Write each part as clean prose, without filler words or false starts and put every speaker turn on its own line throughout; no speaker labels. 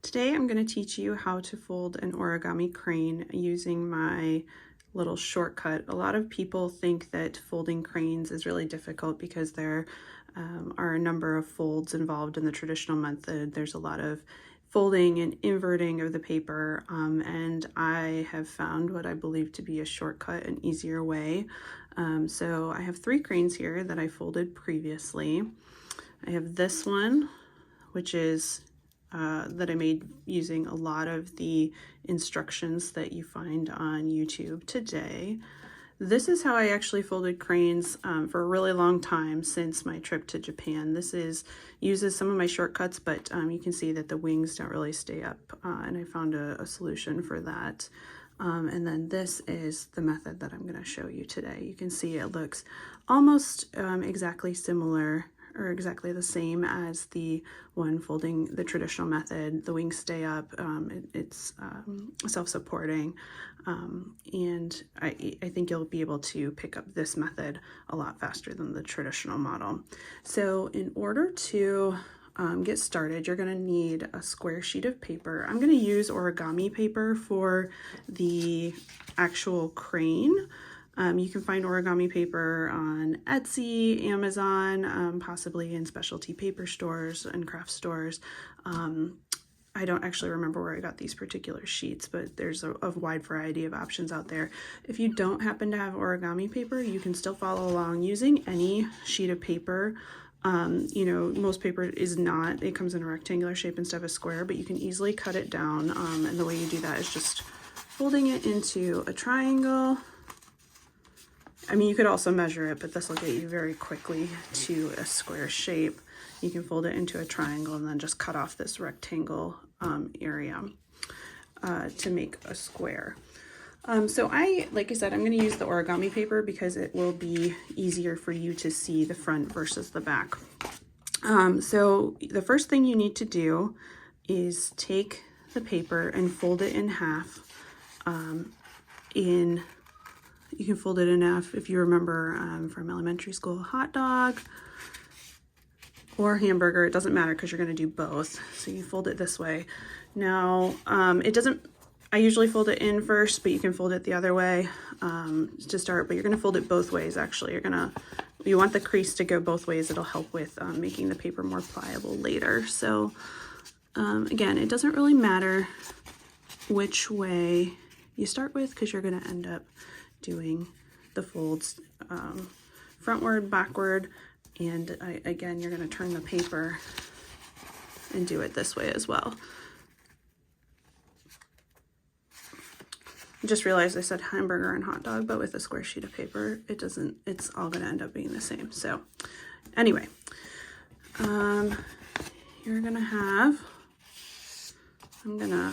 Today I'm going to teach you how to fold an origami crane using my little shortcut. A lot of people think that folding cranes is really difficult because there are a number of folds involved in the traditional method. There's a lot of folding and inverting of the paper, and I have found what I believe to be a shortcut, an easier way. So I have 3 cranes here that I folded previously. I have this one, which is that I made using a lot of the instructions that you find on YouTube today. This is how I actually folded cranes for a really long time since my trip to Japan. This uses some of my shortcuts, but you can see that the wings don't really stay up, and I found a solution for that. And then this is the method that I'm going to show you today. You can see it looks almost exactly similar or exactly the same as the one folding the traditional method. The wings stay up, it's self-supporting, and I think you'll be able to pick up this method a lot faster than the traditional model. So in order to get started, you're going to need a square sheet of paper. I'm going to use origami paper for the actual crane. You can find origami paper on Etsy, Amazon, possibly in specialty paper stores and craft stores. I don't actually remember where I got these particular sheets, but there's a wide variety of options out there. If you don't happen to have origami paper, you can still follow along using any sheet of paper. You know, most paper is not, it comes in a rectangular shape instead of a square, but you can easily cut it down. And the way you do that is just folding it into a triangle. I mean, you could also measure it, but this will get you very quickly to a square shape. You can fold it into a triangle and then just cut off this rectangle area to make a square. So like I said, I'm going to use the origami paper because it will be easier for you to see the front versus the back. So the first thing you need to do is take the paper and fold it in half. You can fold it in half if you remember from elementary school, hot dog or hamburger. It doesn't matter because you're going to do both. So you fold it this way. Now, I usually fold it in first, but you can fold it the other way to start, but you're going to fold it both ways actually. You want the crease to go both ways. It'll help with making the paper more pliable later. So again, it doesn't really matter which way you start with because you're going to end up doing the folds frontward, backward, and again, you're going to turn the paper and do it this way as well. I just realized I said hamburger and hot dog, but with a square sheet of paper, it's all going to end up being the same. So anyway, you're going to have, I'm going to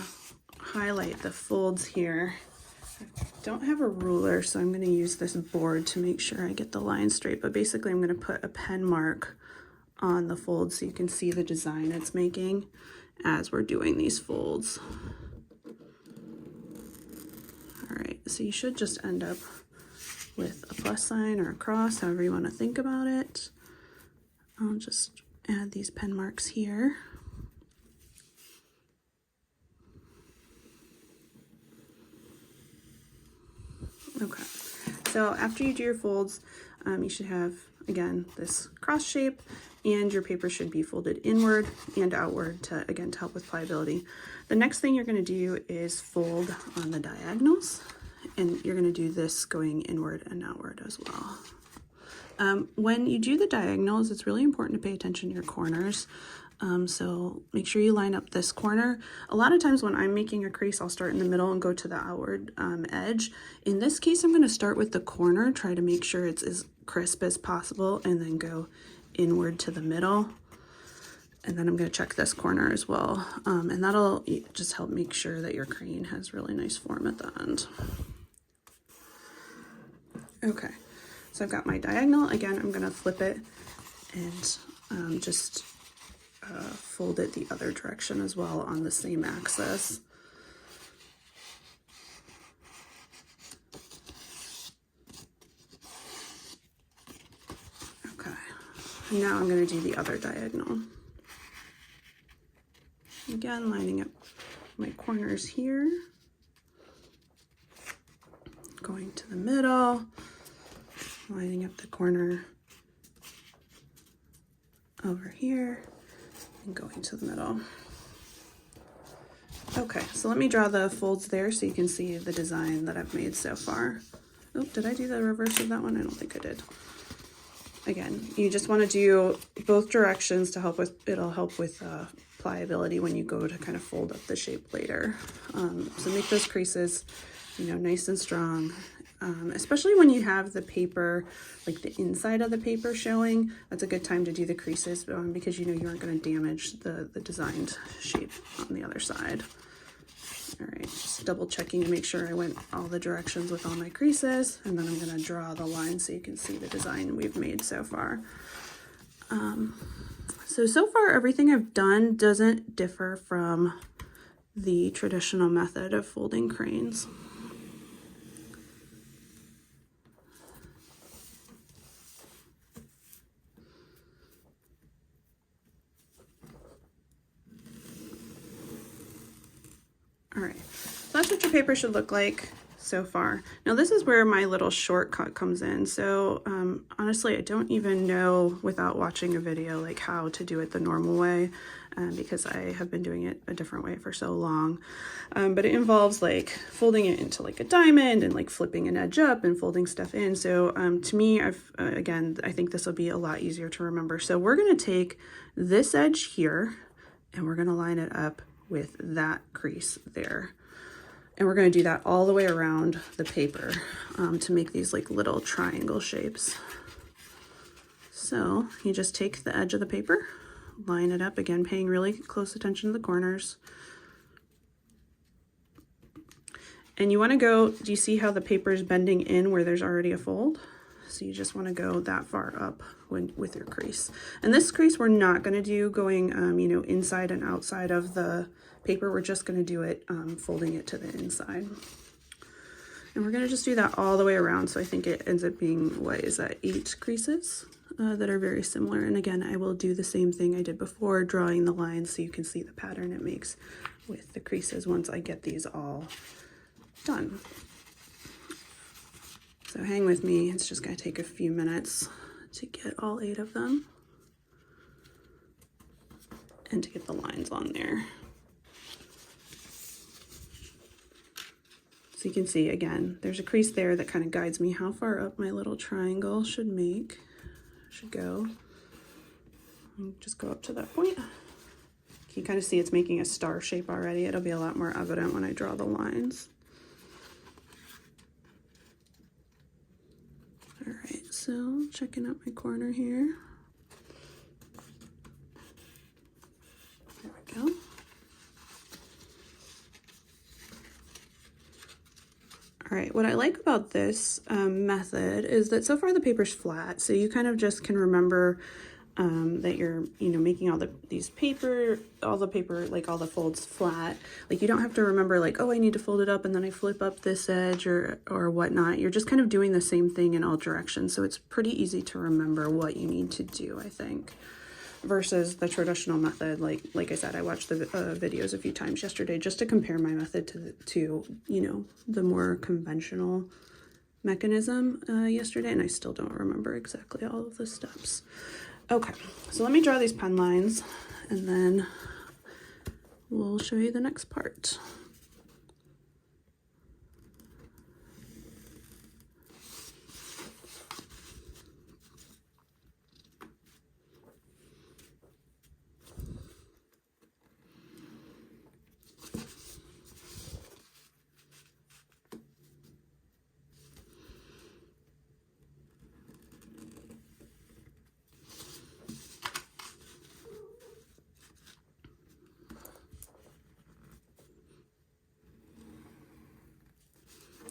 highlight the folds here. I don't have a ruler, so I'm going to use this board to make sure I get the line straight, but basically I'm going to put a pen mark on the fold so you can see the design it's making as we're doing these folds. All right, so you should just end up with a plus sign or a cross, however you want to think about it. I'll just add these pen marks here. Okay, so after you do your folds, you should have, again, this cross shape, and your paper should be folded inward and outward to help with pliability. The next thing you're going to do is fold on the diagonals, and you're going to do this going inward and outward as well. When you do the diagonals, it's really important to pay attention to your corners. So make sure you line up this corner. A lot of times when I'm making a crease, I'll start in the middle and go to the outward edge. In this case, I'm going to start with the corner, try to make sure it's as crisp as possible, and then go inward to the middle. And then I'm going to check this corner as well. And that'll just help make sure that your crane has really nice form at the end. Okay, so I've got my diagonal. Again, I'm going to flip it and just fold it the other direction as well on the same axis. Okay, now I'm going to do the other diagonal. Again, lining up my corners here, going to the middle, lining up the corner over here, and going to the middle. Okay, so let me draw the folds there so you can see the design that I've made so far. Oh, did I do the reverse of that one? I don't think I did. Again, you just want to do both directions to help with, it'll help with pliability when you go to kind of fold up the shape later. So make those creases, you know, nice and strong. Especially when you have the paper, like the inside of the paper showing, that's a good time to do the creases because you know you aren't going to damage the designed shape on the other side. All right, just double checking to make sure I went all the directions with all my creases, and then I'm going to draw the line so you can see the design we've made so far. So far everything I've done doesn't differ from the traditional method of folding cranes. All right, so that's what your paper should look like so far. Now this is where my little shortcut comes in. So honestly, I don't even know without watching a video like how to do it the normal way because I have been doing it a different way for so long. But it involves like folding it into like a diamond and like flipping an edge up and folding stuff in. So to me, again, I think this will be a lot easier to remember. So we're gonna take this edge here and we're gonna line it up with that crease there. And we're going to do that all the way around the paper to make these like little triangle shapes. So you just take the edge of the paper, line it up, again paying really close attention to the corners. And you want to go, do you see how the paper is bending in where there's already a fold? So you just want to go that far up with your crease. And this crease we're not going to do going, you know, inside and outside of the paper. We're just going to do it folding it to the inside. And we're going to just do that all the way around. So I think it ends up being, what is that, 8 creases that are very similar. And again, I will do the same thing I did before, drawing the lines so you can see the pattern it makes with the creases once I get these all done. So hang with me, it's just going to take a few minutes to get all 8 of them and to get the lines on there. So you can see, again, there's a crease there that kind of guides me how far up my little triangle should go. And just go up to that point. You can kind of see it's making a star shape already. It'll be a lot more evident when I draw the lines. All right, so checking out my corner here. There we go. All right, what I like about this method is that so far the paper's flat, so you kind of just can remember that you're, you know, making all the paper, like all the folds flat. Like you don't have to remember like, oh, I need to fold it up and then I flip up this edge or whatnot. You're just kind of doing the same thing in all directions. So it's pretty easy to remember what you need to do, I think, versus the traditional method. Like I said, I watched the videos a few times yesterday just to compare my method to you know, the more conventional mechanism yesterday, and I still don't remember exactly all of the steps. Okay, so let me draw these pen lines and then we'll show you the next part.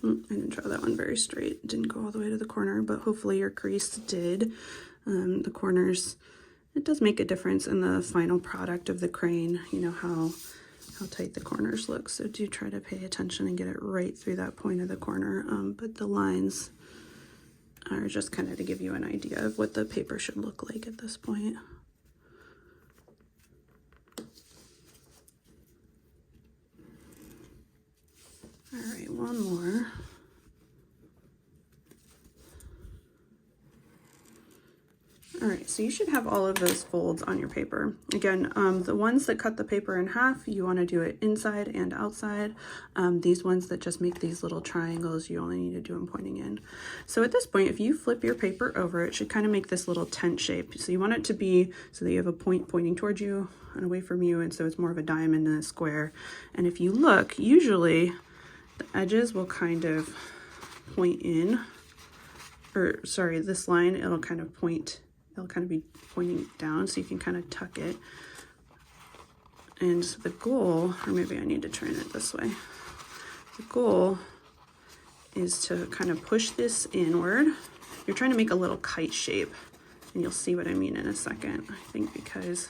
I didn't draw that one very straight. It didn't go all the way to the corner, but hopefully your crease did. The corners, it does make a difference in the final product of the crane, you know, how tight the corners look. So do try to pay attention and get it right through that point of the corner. But the lines are just kind of to give you an idea of what the paper should look like at this point. All right, one more. All right, so you should have all of those folds on your paper. Again, the ones that cut the paper in half, you want to do it inside and outside. These ones that just make these little triangles, you only need to do them pointing in. So at this point, if you flip your paper over, it should kind of make this little tent shape. So you want it to be so that you have a point pointing towards you and away from you, and so it's more of a diamond than a square. And if you look, usually the edges will kind of point in, or sorry, this line, it'll kind of be pointing down, so you can kind of tuck it. And the goal, or maybe I need to turn it this way. The goal is to kind of push this inward. You're trying to make a little kite shape, and you'll see what I mean in a second. I think because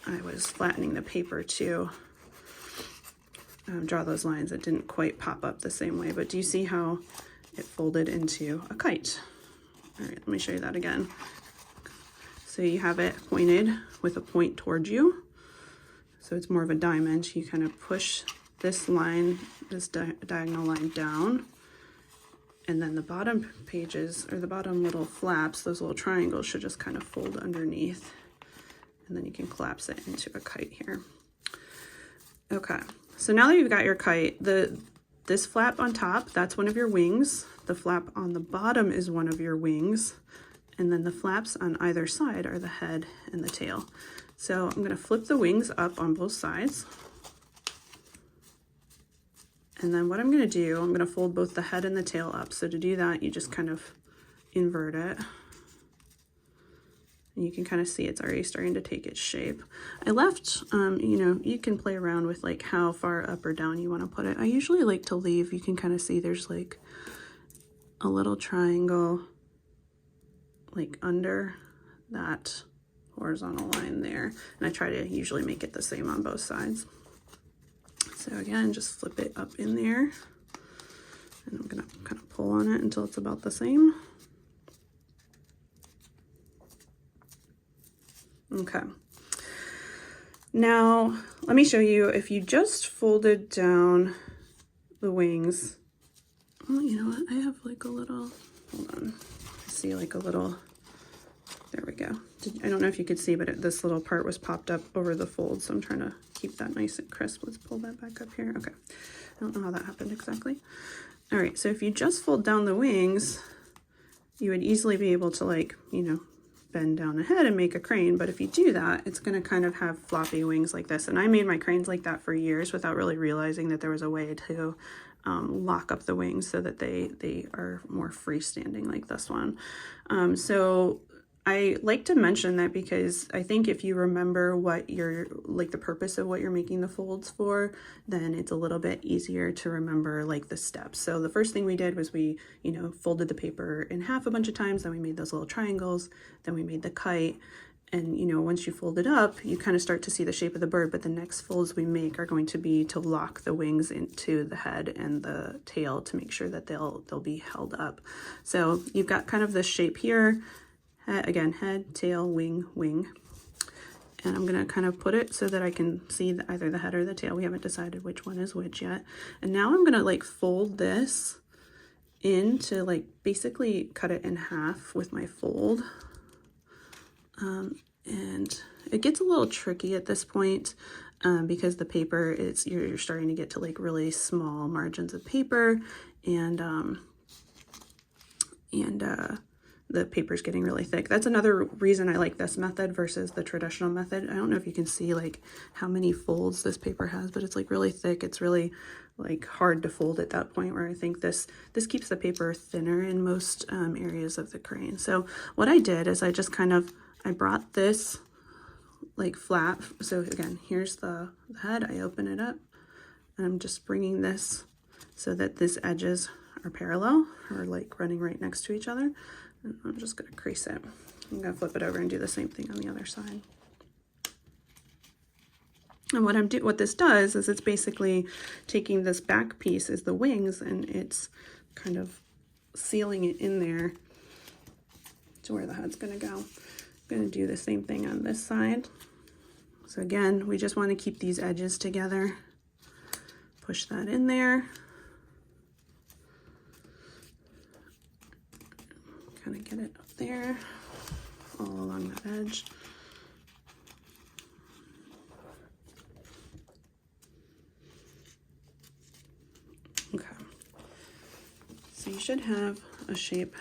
I was flattening the paper to draw those lines, it didn't quite pop up the same way, but do you see how it folded into a kite? All right, let me show you that again. So you have it pointed with a point towards you. So it's more of a diamond. You kind of push this line, this diagonal line down, and then the bottom pages, or the bottom little flaps, those little triangles should just kind of fold underneath. And then you can collapse it into a kite here. Okay, so now that you've got your kite, this flap on top, that's one of your wings. The flap on the bottom is one of your wings. And then the flaps on either side are the head and the tail. So I'm gonna flip the wings up on both sides. And then what I'm gonna do, I'm gonna fold both the head and the tail up. So to do that, you just kind of invert it. And you can kind of see it's already starting to take its shape. I left, you know, you can play around with like how far up or down you want to put it. I usually like to leave, you can kind of see there's like a little triangle like under that horizontal line there. And I try to usually make it the same on both sides. So again, just flip it up in there. And I'm gonna kind of pull on it until it's about the same. Okay, now let me show you, if you just folded down the wings, well, you know what, I have like a little, hold on, I see like a little, there we go. I don't know if you could see, but this little part was popped up over the fold, so I'm trying to keep that nice and crisp. Let's pull that back up here. Okay, I don't know how that happened exactly. All right, so if you just fold down the wings, you would easily be able to, like, you know, bend down the head and make a crane. But if you do that, it's going to kind of have floppy wings like this. And I made my cranes like that for years without really realizing that there was a way to lock up the wings so that they are more freestanding like this one. So I like to mention that because I think if you remember what you're, like the purpose of what you're making the folds for, then it's a little bit easier to remember like the steps. So the first thing we did was we, you know, folded the paper in half a bunch of times, then we made those little triangles, then we made the kite. And, you know, once you fold it up, you kind of start to see the shape of the bird, but the next folds we make are going to be to lock the wings into the head and the tail to make sure that they'll be held up. So you've got kind of this shape here. Again, head, tail, wing, wing. And I'm gonna kind of put it so that I can see either the head or the tail. We haven't decided which one is which yet. And now I'm gonna like fold this in to like basically cut it in half with my fold. And it gets a little tricky at this point because the paper is, you're starting to get to like really small margins of paper, and the paper's getting really thick. That's another reason I like this method versus the traditional method. I don't know if you can see like how many folds this paper has, but it's like really thick. It's really like hard to fold at that point, where I think this keeps the paper thinner in most areas of the crane. So what I did is I just kind of, I brought this like flap. So again, here's the head. I open it up and I'm just bringing this so that these edges are parallel, or like running right next to each other. And I'm just going to crease it. I'm going to flip it over and do the same thing on the other side. And what this does is it's basically taking this back piece is the wings, and it's kind of sealing it in there to where the head's going to go. I'm going to do the same thing on this side. So again, we just want to keep these edges together. push that in there. Kind of get it up there, all along that edge. Okay, so you should have a shape.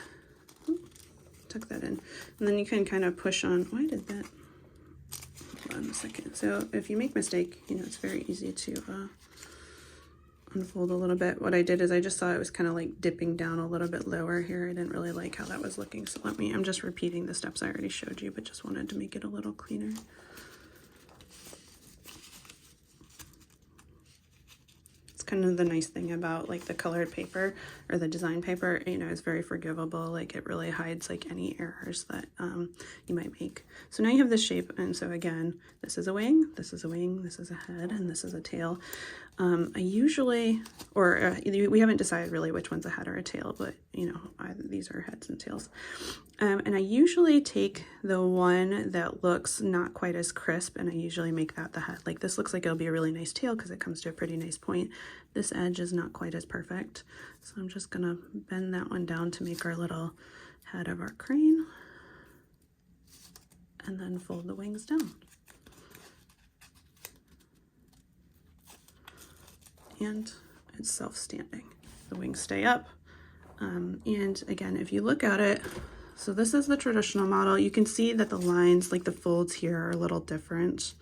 Tuck that in, and then you can kind of push on. Why did that? Hold on a second. So if you make a mistake, you know, it's very easy to unfold a little bit. What I did is I just saw it was kind of like dipping down a little bit lower here. I didn't really like how that was looking, so I'm just repeating the steps I already showed you, but just wanted to make it a little cleaner. Kind of the nice thing about like the colored paper or the design paper, you know, it's very forgivable. Like it really hides like any errors that you might make. So now you have this shape, and so again, this is a wing, this is a wing, this is a head, and this is a tail. I usually, we haven't decided really which one's a head or a tail, but you know, these are heads and tails. And I usually take the one that looks not quite as crisp, and I usually make that the head. Like this looks like it'll be a really nice tail because it comes to a pretty nice point. This edge is not quite as perfect, so I'm just gonna bend that one down to make our little head of our crane, and then fold the wings down. And it's self-standing. The wings stay up. And again, if you look at it, so this is the traditional model. You can see that the lines, like the folds here, are a little different.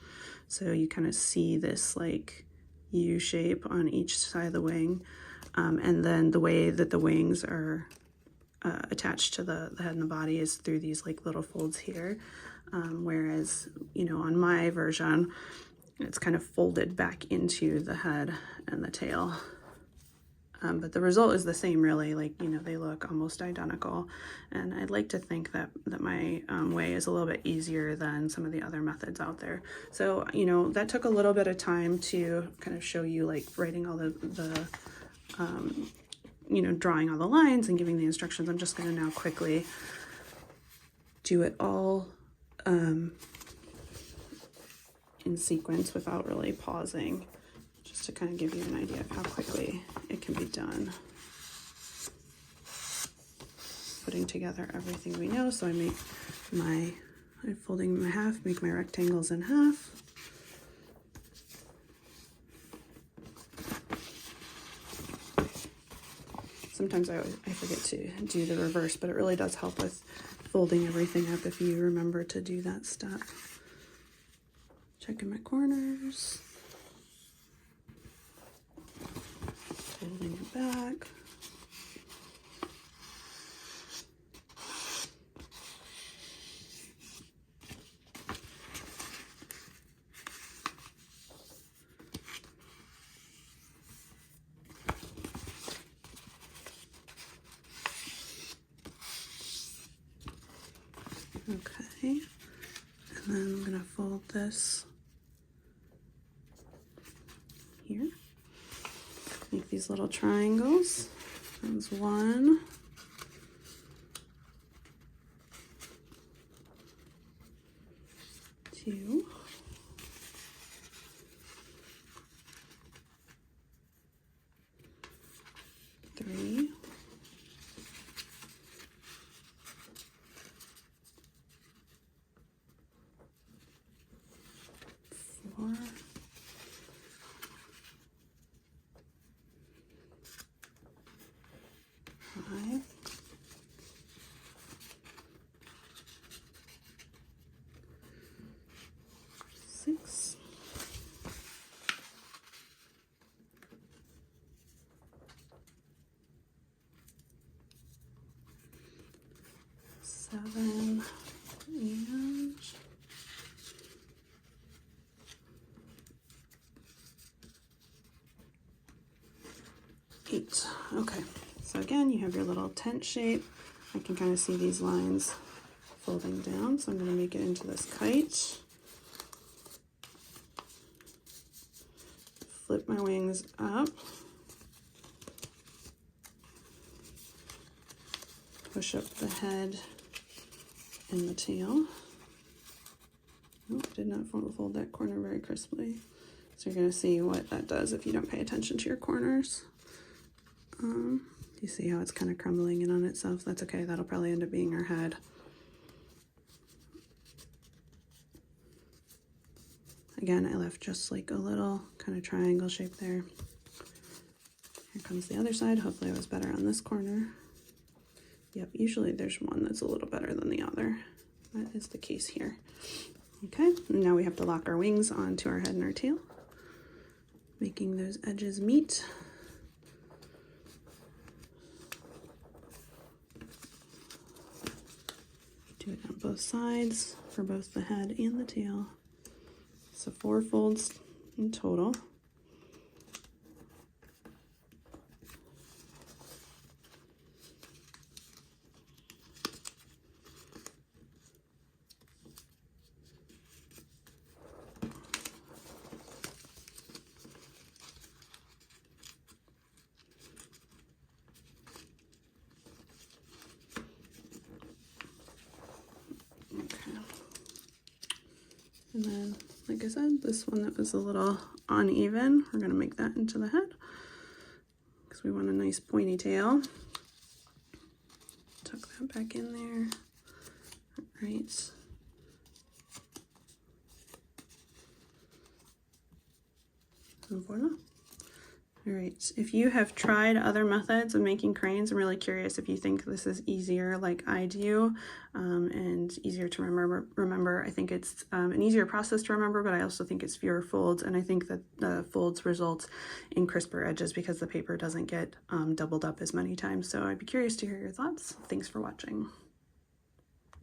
So you kind of see this like U shape on each side of the wing. And then the way that the wings are attached to the head and the body is through these like little folds here. Whereas, you know, on my version, it's kind of folded back into the head and the tail. But the result is the same, really. Like, you know, they look almost identical. And I'd like to think that my way is a little bit easier than some of the other methods out there. So, you know, that took a little bit of time to kind of show you, like, writing all the you know, drawing all the lines and giving the instructions. I'm just going to now quickly do it all in sequence without really pausing, just to kind of give you an idea of how quickly it can be done. Putting together everything we know. So I make I'm folding my half, make my rectangles in half. Sometimes I forget to do the reverse, but it really does help with folding everything up if you remember to do that step. Checking my corners. Folding it back. Okay, and then I'm going to fold this here. Make these little triangles. That's 1, 2, 3, 4, 5, 6, 7, and 8. Okay, so again, you have your little tent shape. I can kind of see these lines folding down, so I'm going to make it into this kite. Flip my wings up. Push up the head and the tail. Oh, did not fold that corner very crisply. So you're going to see what that does if you don't pay attention to your corners. You see how it's kind of crumbling in on itself? That's okay. That'll probably end up being our head. Again, I left just like a little kind of triangle shape there. Here comes the other side. Hopefully I was better on this corner. Yep, usually there's one that's a little better than the other. That is the case here. Okay, and now we have to lock our wings onto our head and our tail, making those edges meet. Do it on both sides for both the head and the tail. So 4 folds in total. And then, like I said, this one that was a little uneven, we're going to make that into the head because we want a nice pointy tail. Tuck that back in there. All right. And voila. All right, if you have tried other methods of making cranes, I'm really curious if you think this is easier like I do and easier to remember. I think it's an easier process to remember, but I also think it's fewer folds, and I think that the folds result in crisper edges because the paper doesn't get doubled up as many times. So I'd be curious to hear your thoughts. Thanks for watching.